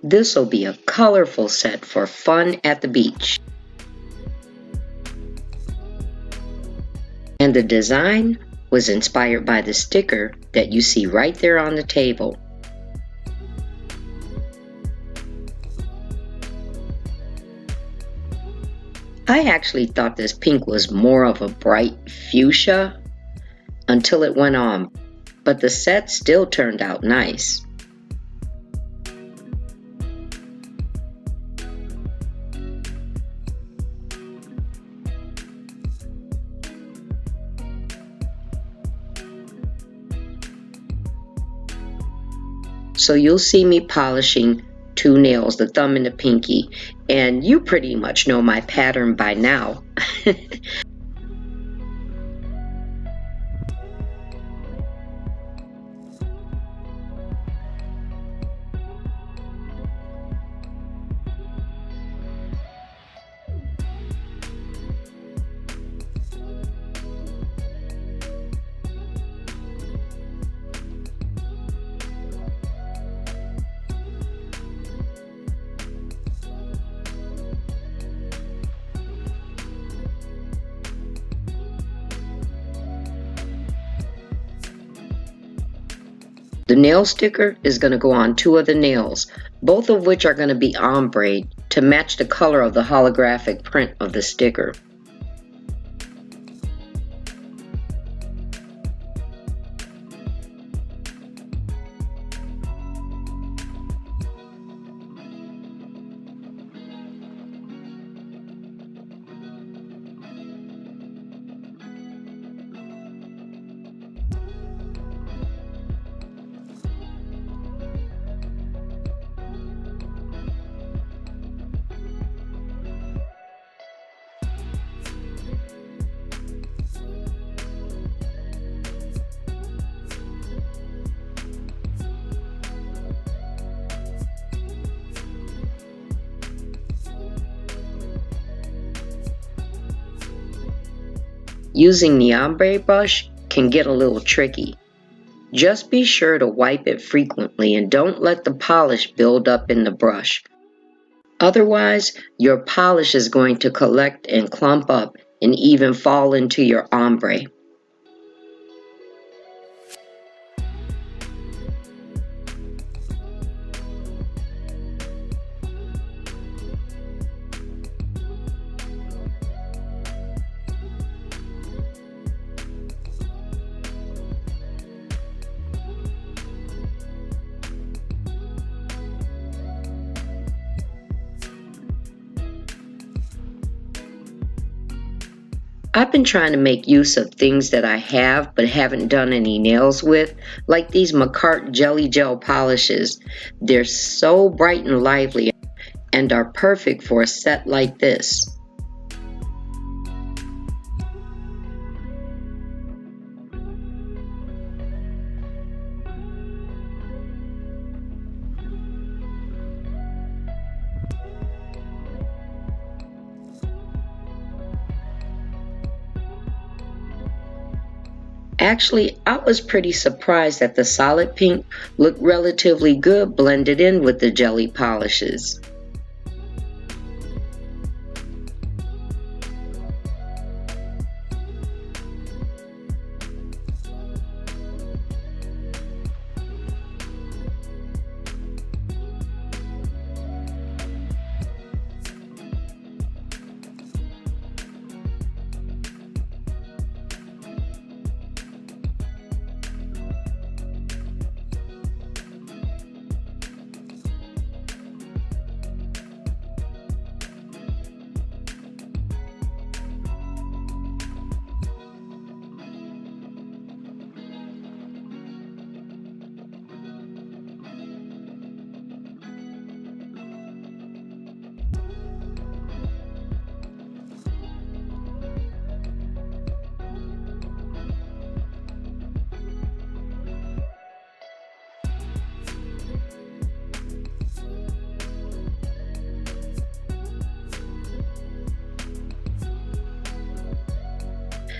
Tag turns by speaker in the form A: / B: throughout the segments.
A: This will be a colorful set for fun at the beach. And the design was inspired by the sticker that you see right there on the table. I actually thought this pink was more of a bright fuchsia until it went on, but the set still turned out nice. So you'll see me polishing two nails, the thumb and the pinky, and you pretty much know my pattern by now. The nail sticker is going to go on two of the nails, both of which are going to be ombre to match the color of the holographic print of the sticker. Using the ombre brush can get a little tricky. Just be sure to wipe it frequently and don't let the polish build up in the brush. Otherwise, your polish is going to collect and clump up and even fall into your ombre. I've been trying to make use of things that I have but haven't done any nails with, like these Makartt Jelly Gel polishes. They're so bright and lively and are perfect for a set like this. Actually, I was pretty surprised that the solid pink looked relatively good blended in with the jelly polishes.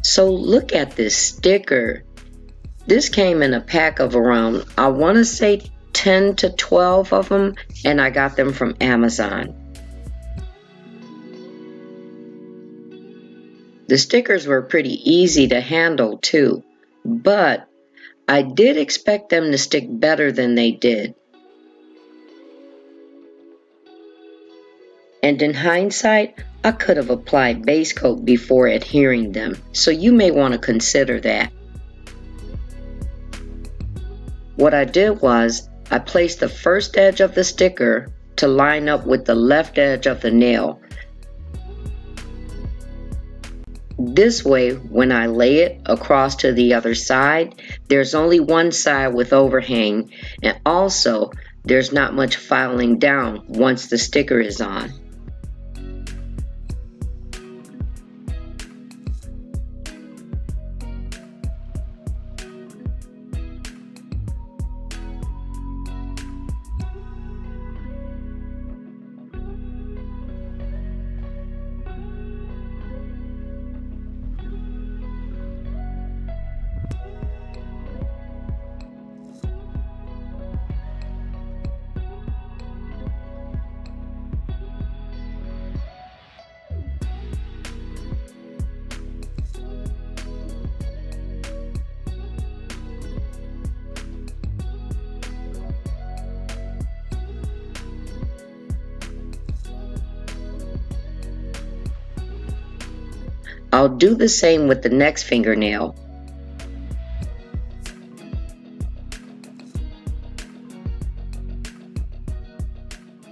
A: So look at this sticker. This came in a pack of around, I want to say 10 to 12 of them, and I got them from Amazon. The stickers were pretty easy to handle too, but I did expect them to stick better than they did. And in hindsight, I could have applied base coat before adhering them, so you may want to consider that. What I did was, I placed the first edge of the sticker to line up with the left edge of the nail. This way, when I lay it across to the other side, there's only one side with overhang, and also there's not much filing down once the sticker is on. I'll do the same with the next fingernail.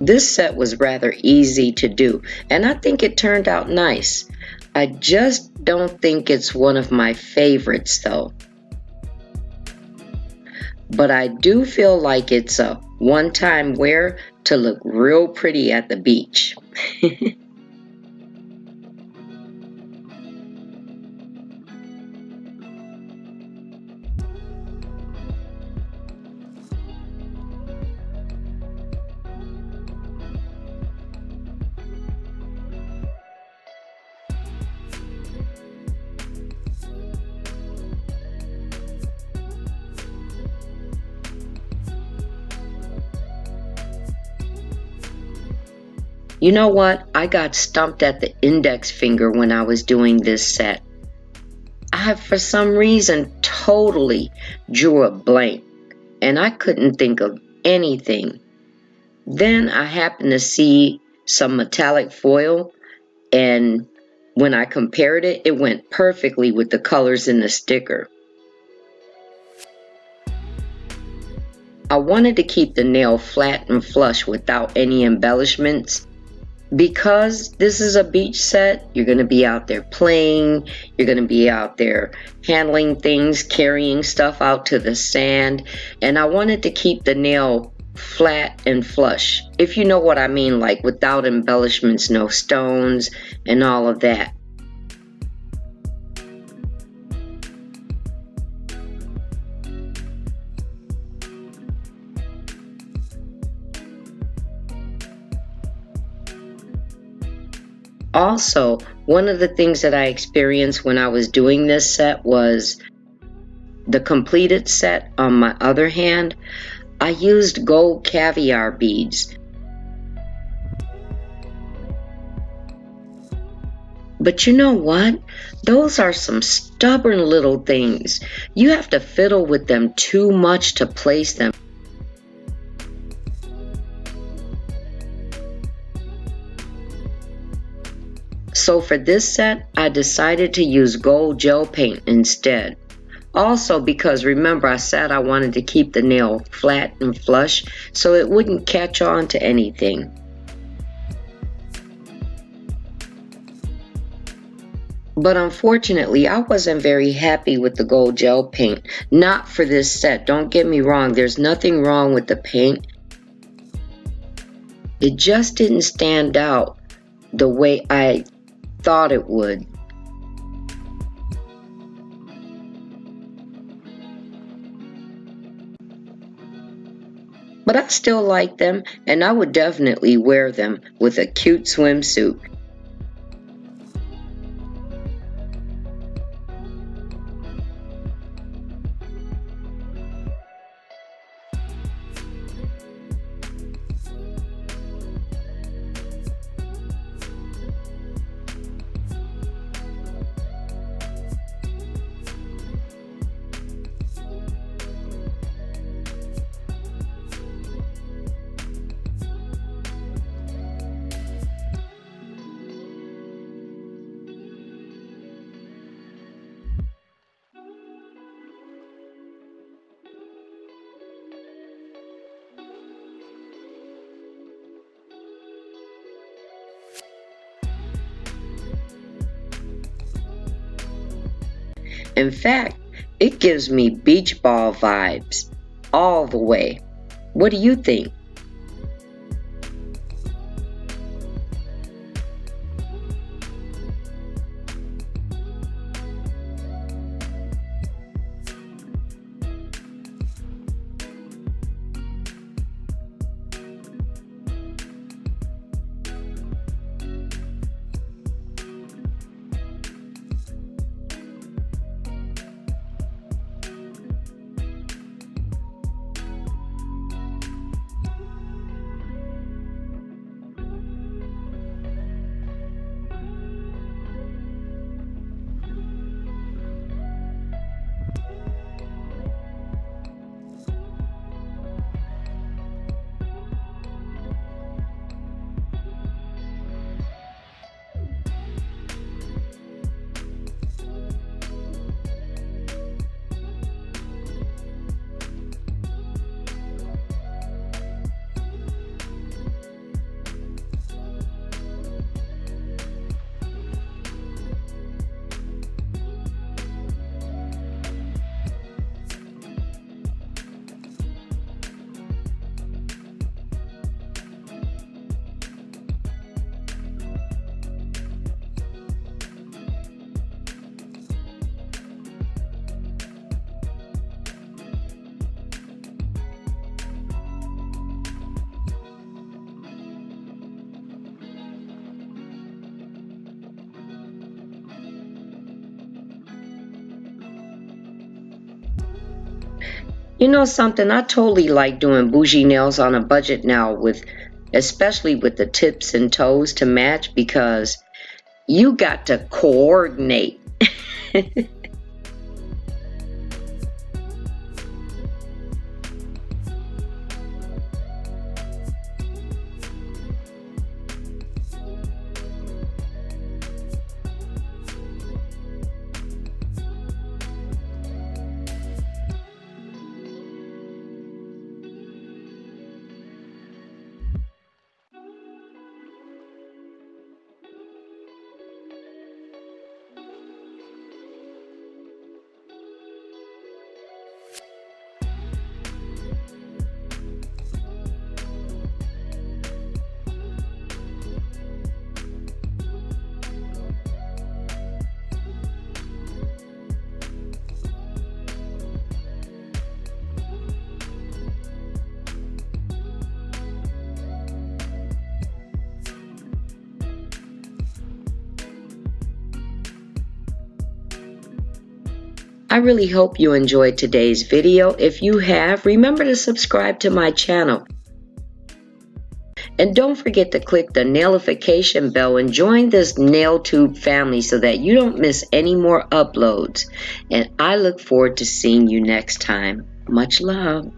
A: This set was rather easy to do, and I think it turned out nice. I just don't think it's one of my favorites though. But I do feel like it's a one-time wear to look real pretty at the beach. You know what? I got stumped at the index finger when I was doing this set. I, for some reason, totally drew a blank, and I couldn't think of anything. Then I happened to see some metallic foil, and when I compared it, it went perfectly with the colors in the sticker. I wanted to keep the nail flat and flush without any embellishments. Because this is a beach set, you're going to be out there playing, you're going to be out there handling things, carrying stuff out to the sand, and I wanted to keep the nail flat and flush, if you know what I mean, like without embellishments, no stones and all of that. Also, one of the things that I experienced when I was doing this set was the completed set. On my other hand, I used gold caviar beads. But you know what? Those are some stubborn little things. You have to fiddle with them too much to place them. So for this set, I decided to use gold gel paint instead. Also because remember I said I wanted to keep the nail flat and flush so it wouldn't catch on to anything. But unfortunately, I wasn't very happy with the gold gel paint. Not for this set, don't get me wrong, there's nothing wrong with the paint. It just didn't stand out the way I thought it would. But I still like them, and I would definitely wear them with a cute swimsuit. In fact, it gives me beach ball vibes all the way. What do you think? You know something, I totally like doing bougie nails on a budget now, especially with the tips and toes to match, because you got to coordinate. I really hope you enjoyed today's video. If you have, remember to subscribe to my channel. And don't forget to click the Nailification bell and join this NailTube family so that you don't miss any more uploads. And I look forward to seeing you next time. Much love.